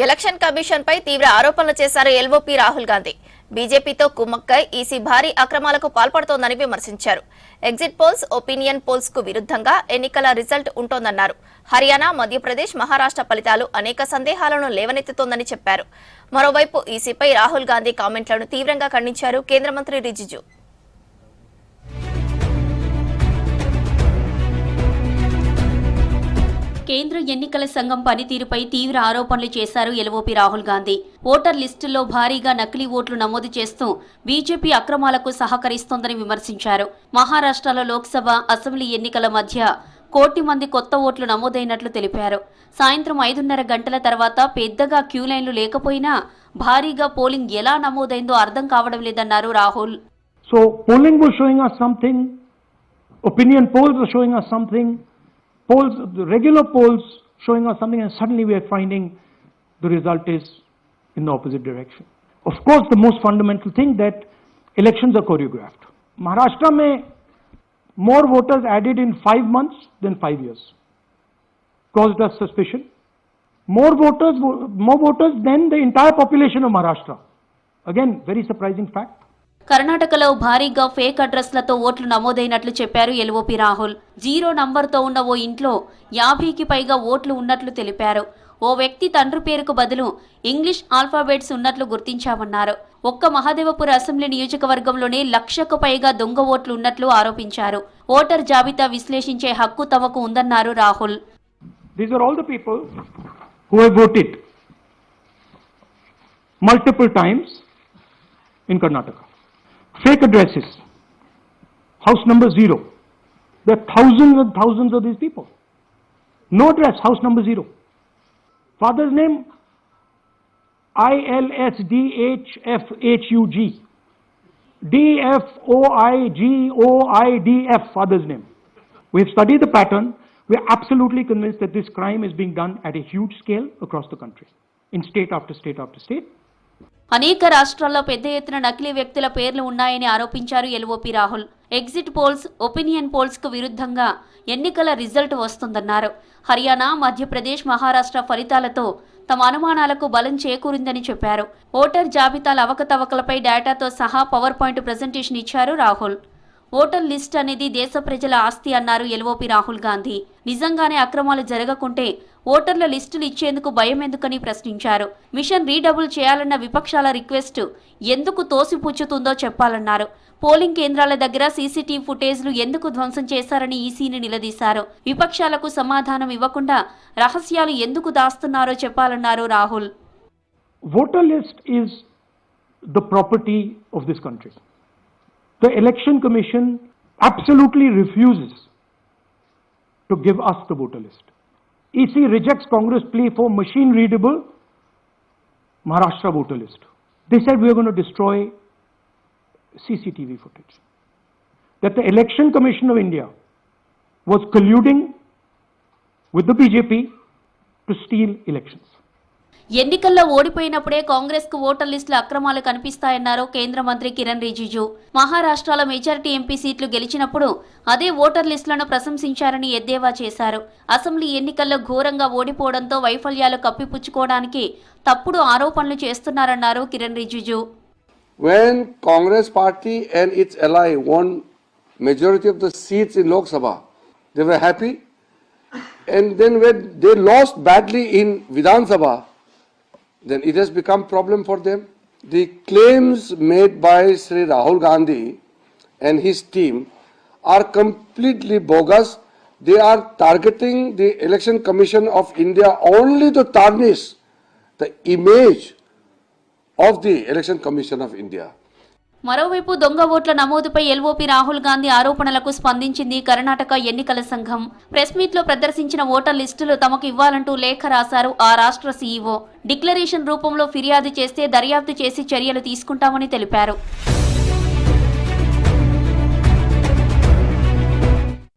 Election commission పై తీవ్ర ఆరోపణలు చేశారు ఎల్ఓపీ రాహుల్ గాంధీ. బీజేపీతో కుమ్మక్కై ఈసీ భారీ అక్రమాలకు పాల్పడుతోందని విమర్శించారు. ఎగ్జిట్ పోల్స్, ఒపీనియన్ పోల్స్ కు విరుద్ధంగా ఎన్నికల రిజల్ట్ ఉంటోందన్నారు. హర్యానా, మధ్యప్రదేశ్, మహారాష్ట్ర ఫలితాలు అనేక సందేహాలను లేవనెత్తుతోందని చెప్పారు. మరోవైపు ఈసీపై రాహుల్ గాంధీ కామెంట్లను తీవ్రంగా ఖండించారు కేంద్ర మంత్రి రిజిజు. కేంద్ర ఎన్నికల సంఘం పనితీరుపై తీవ్ర ఆరోపణలు చేశారు ఎల్ఓపీ రాహుల్ గాంధీ. ఓటర్ లిస్టుల్లో భారీగా నకిలీ ఓట్లు నమోదు చేస్తూ బీజేపీ అక్రమాలకు సహకరిస్తోందని విమర్శించారు. మహారాష్ట్రలో లోక్సభ, అసెంబ్లీ ఎన్నికల మధ్య 1 కోటి మంది కొత్త ఓట్లు నమోదైనట్లు తెలిపారు. సాయంత్రం 5:30 గంటల తర్వాత పెద్దగా క్యూ లైన్లు లేకపోయినా భారీగా పోలింగ్ ఎలా నమోదైందో అర్థం కావడం లేదన్నారు Rahul. So polling was showing us something, opinion polls were showing us something, polls, the regular polls showing us something, and suddenly we are finding the result is in the opposite direction. Of course, the most fundamental thing that elections are choreographed. Maharashtra mein more voters added in 5 months than 5 years. Caused us suspicion. More voters than the entire population of Maharashtra. Again, very surprising fact. కర్ణాటకలో భారీగా fake అడ్రస్లతో ఓట్లు నమోదైనట్లు చెప్పారు LOP Rahul. 0 నంబర్తో ఉన్న ఓ ఇంట్లో 50కి పైగా ఓట్లు ఉన్నట్లు తెలిపారు. ఓ వ్యక్తి తండ్రి పేరుకు బదులు ఇంగ్లీష్ ఆల్ఫాబెట్స్ ఉన్నట్లు గుర్తించామన్నారు. ఒక్క మహదేవపుర అసెంబ్లీ నియోజకవర్గంలోనే 1,00,000కు పైగా దొంగ ఓట్లు ఉన్నట్లు ఆరోపించారు. ఓటర్ జాబితా విశ్లేషించే హక్కు తమకు ఉందన్నారు Rahul. These are all the people who have voted multiple times in Karnataka. Fake addresses, house number 0. There are thousands and thousands of these people. No address, house number 0. Father's name, ILSDHFHUG. DFOIGOIDF, father's name. We have studied the pattern. We are absolutely convinced that this crime is being done at a huge scale across the country, in state after state after state. అనేక రాష్ట్రాల్లో పెద్ద ఎత్తున నకిలీ వ్యక్తుల పేర్లు ఉన్నాయని ఆరోపించారు LOP Rahul. Exit polls, opinion polls కు విరుద్ధంగా ఎన్నికల రిజల్ట్ వస్తుందన్నారు. హర్యానా, మధ్యప్రదేశ్, మహారాష్ట్ర ఫలితాలతో తమ అనుమానాలకు బలం చేకూరిందని చెప్పారు. ఓటర్ జాబితాల అవకతవకలపై డేటాతో సహా పవర్ పాయింట్ ప్రజెంటేషన్ ఇచ్చారు రాహుల్. ఓటర్ లిస్ట్ అనేది దేశ ప్రజల ఆస్తి అన్నారు ఎల్ఓపీ రాహుల్ గాంధీ. నిజంగానే అక్రమాలు జరగకుంటే ఓటర్ల లిస్టులు ఇచ్చేందుకు భయం ఎందుకని ప్రశ్నించారు. మిషన్ రీడబుల్ చేయాలన్న విపక్షాల రిక్వెస్ట్ ఎందుకు తోసిపుచ్చుతుందో చెప్పాలన్నారు. పోలింగ్ కేంద్రాల దగ్గర సీసీటీవీ ఫుటేజ్లు ఎందుకు ధ్వంసం చేశారని ఈసీని నిలదీశారు. విపక్షాలకు సమాధానం ఇవ్వకుండా రహస్యాలు ఎందుకు దాస్తున్నారో చెప్పాలన్నారు Rahul. Voter list is the property of this country. The Election Commission absolutely refuses to give us the voter list. EC rejects Congress plea for machine readable Maharashtra voter list. They said we are going to destroy CCTV footage. That the Election Commission of India was colluding with the BJP to steal elections. ఎన్నికల్లో ఓడిపోయినప్పుడే కాంగ్రెస్ కు voter లిస్టుల అక్రమాలు కనిపిస్తాయన్నారు కేంద్ర మంత్రి కిరణ్ రిజిజు. మహారాష్ట్రలో majority MP సీట్లు గెలిచినప్పుడు అదే voter లిస్టులను ప్రశంసించారని ఎద్దేవా చేశారు. అసెంబ్లీ ఎన్నికల్లో ఘోరంగా ఓడిపోవడంతో వైఫల్యాలు కప్పిపుచ్చుకోవడానికి తప్పుడు ఆరోపణలు చేస్తున్నారన్నారు Kiran Rijiju. When Congress party and its ally won majority of the seats in Lok Sabha, they were happy, and then when they lost badly in Vidhan Sabha, then it has become problem for them. The claims made by Sri Rahul Gandhi and his team are completely bogus. They are targeting the Election Commission of India only to tarnish the image of the Election Commission of India. మరోవైపు దొంగ ఓట్ల నమోదుపై LOP Rahul Gandhi ఆరోపణలకు స్పందించింది కర్ణాటక ఎన్నికల సంఘం. Press meet లో ప్రదర్శించిన voter లిస్టులు తమకు ఇవ్వాలంటూ లేఖ రాశారు ఆ రాష్ట్ర సీఈఓ. డిక్లరేషన్ రూపంలో ఫిర్యాదు చేస్తే దర్యాప్తు చేసి చర్యలు తీసుకుంటామని తెలిపారు.